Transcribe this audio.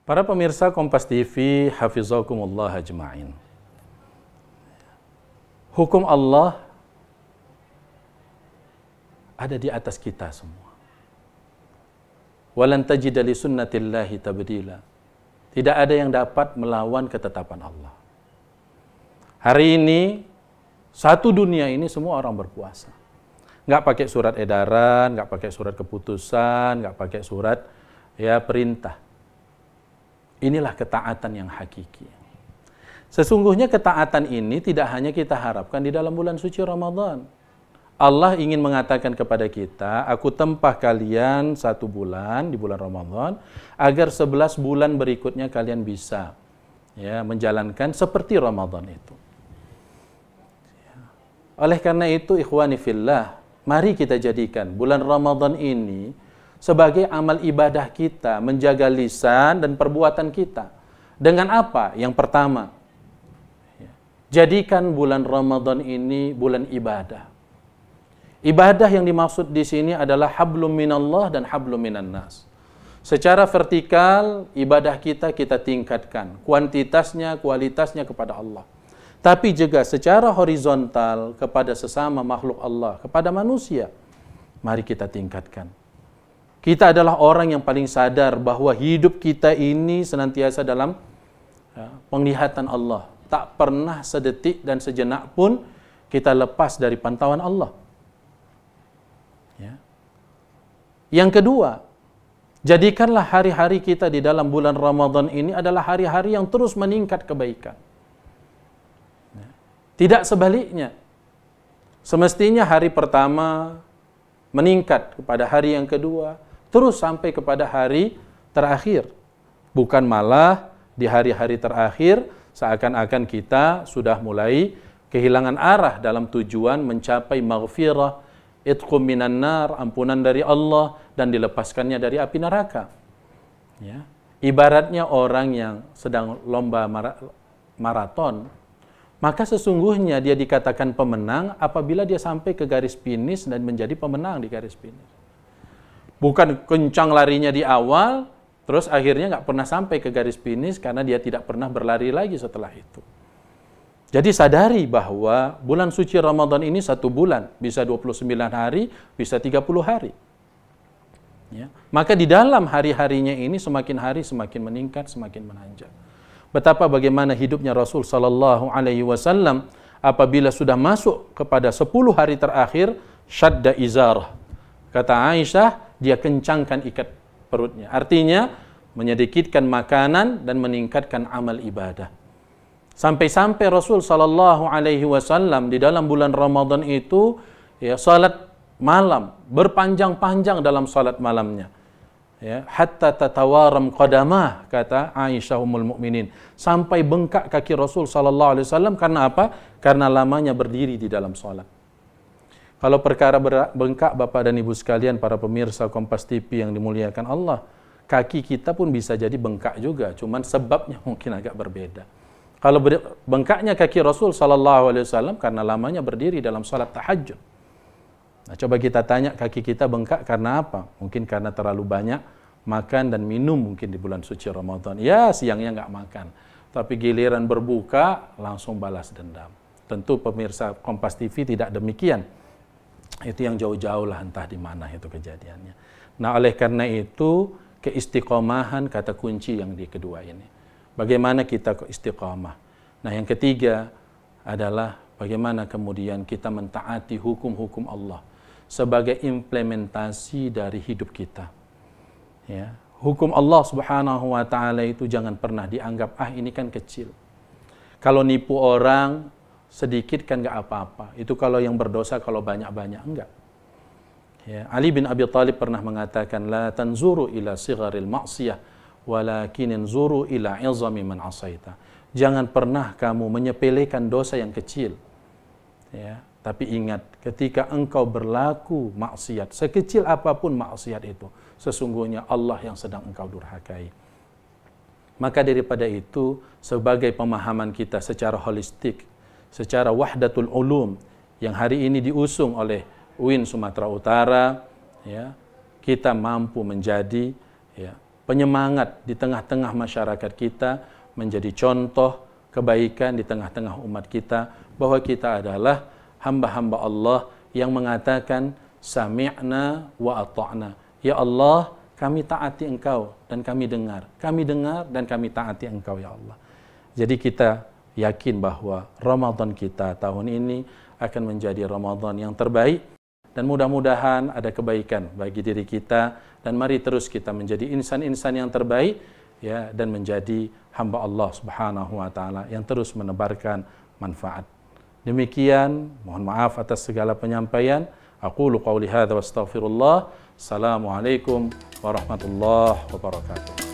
Para pemirsa Kompas TV, hafizakumullah ajma'in. Hukum Allah ada di atas kita semua. Walan tajida li sunnatillahi tabdila. Tidak ada yang dapat melawan ketetapan Allah. Hari ini, satu dunia ini semua orang berpuasa. Nggak pakai surat edaran, nggak pakai surat keputusan, nggak pakai surat perintah. Inilah ketaatan yang hakiki. Sesungguhnya ketaatan ini tidak hanya kita harapkan di dalam bulan suci Ramadan. Allah ingin mengatakan kepada kita, aku tempah kalian 1 bulan di bulan Ramadan, agar 11 bulan berikutnya kalian bisa menjalankan seperti Ramadan itu. Oleh karena itu, ikhwani fillah, mari kita jadikan bulan Ramadan ini sebagai amal ibadah kita, menjaga lisan dan perbuatan kita. Dengan apa? Yang pertama, jadikan bulan Ramadan ini bulan ibadah. Ibadah yang dimaksud di sini adalah hablum minallah dan hablum minan nas. Secara vertikal, ibadah kita tingkatkan. Kuantitasnya, kualitasnya kepada Allah. Tapi juga secara horizontal kepada sesama makhluk Allah, kepada manusia. Mari kita tingkatkan. Kita adalah orang yang paling sadar bahwa hidup kita ini senantiasa dalam penglihatan Allah. Tak pernah sedetik dan sejenak pun kita lepas dari pantauan Allah. Yang kedua, jadikanlah hari-hari kita di dalam bulan Ramadan ini adalah hari-hari yang terus meningkat kebaikan. Tidak sebaliknya. Semestinya hari pertama meningkat kepada hari yang kedua, terus sampai kepada hari terakhir. Bukan malah di hari-hari terakhir seakan-akan kita sudah mulai kehilangan arah dalam tujuan mencapai maghfirah, itqum minan nar, ampunan dari Allah, dan dilepaskannya dari api neraka. Ibaratnya orang yang sedang lomba maraton, maka sesungguhnya dia dikatakan pemenang apabila dia sampai ke garis finish dan menjadi pemenang di garis finish. Bukan kencang larinya di awal, terus akhirnya nggak pernah sampai ke garis finish karena dia tidak pernah berlari lagi setelah itu. Jadi sadari bahwa bulan suci Ramadan ini 1 bulan, bisa 29 hari, bisa 30 hari. Maka di dalam hari-harinya ini semakin hari semakin meningkat, semakin menanjak. Betapa bagaimana hidupnya Rasul Sallallahu Alaihi Wasallam apabila sudah masuk kepada 10 hari terakhir, syadda izarah. Kata Aisyah, dia kencangkan ikat perutnya. Artinya, menyedikitkan makanan dan meningkatkan amal ibadah. Sampai-sampai Rasul Sallallahu Alaihi Wasallam di dalam bulan Ramadan itu, salat malam, berpanjang-panjang dalam salat malamnya. Hatta tatawaram qadamah, kata Aisyah Ummul Mukminin, sampai bengkak kaki Rasul Sallallahu Alaihi Wasallam. Karena apa? Karena lamanya berdiri di dalam salat. Kalau perkara bengkak, Bapak dan Ibu sekalian, para pemirsa Kompas TV yang dimuliakan Allah, kaki kita pun bisa jadi bengkak juga, cuman sebabnya mungkin agak berbeda. Kalau bengkaknya kaki Rasul Sallallahu Alaihi Wasallam karena lamanya berdiri dalam salat tahajud. Nah, coba kita tanya, kaki kita bengkak karena apa? Mungkin karena terlalu banyak makan dan minum mungkin di bulan suci Ramadan. Ya, siangnya nggak makan, tapi giliran berbuka langsung balas dendam. Tentu pemirsa Kompas TV tidak demikian. Itu yang jauh-jauh lah, entah di mana itu kejadiannya. Nah, oleh karena itu keistiqomahan kata kunci yang di kedua ini. Bagaimana kita istiqamah? Nah, yang ketiga adalah bagaimana kemudian kita mentaati hukum-hukum Allah sebagai implementasi dari hidup kita. Hukum Allah Subhanahu wa Ta'ala itu jangan pernah dianggap ini kan kecil. Kalau nipu orang sedikit kan nggak apa-apa. Itu kalau yang berdosa, kalau banyak-banyak enggak. Ali bin Abi Thalib pernah mengatakan, la tanzuru ila sigharil ma'siyah, walakin inzuru ila izami man asaita. Jangan pernah kamu menyepelekan dosa yang kecil. Tapi ingat, ketika engkau berlaku maksiat, sekecil apapun maksiat itu, sesungguhnya Allah yang sedang engkau durhakai. Maka daripada itu, sebagai pemahaman kita secara holistik, secara wahdatul ulum yang hari ini diusung oleh UIN Sumatera Utara, kita mampu menjadi penyemangat di tengah-tengah masyarakat kita, menjadi contoh kebaikan di tengah-tengah umat kita, bahwa kita adalah hamba-hamba Allah yang mengatakan sami'na wa ata'na. Ya Allah, kami taati Engkau dan kami dengar. Kami dengar dan kami taati Engkau, ya Allah. Jadi kita yakin bahwa Ramadan kita tahun ini akan menjadi Ramadan yang terbaik, dan mudah-mudahan ada kebaikan bagi diri kita, dan mari terus kita menjadi insan-insan yang terbaik, ya, dan menjadi hamba Allah Subhanahu wa taala yang terus menebarkan manfaat. Demikian, mohon maaf atas segala penyampaian. Aqulu qawli hadza wa astaghfirullah. Assalamualaikum warahmatullahi wabarakatuh.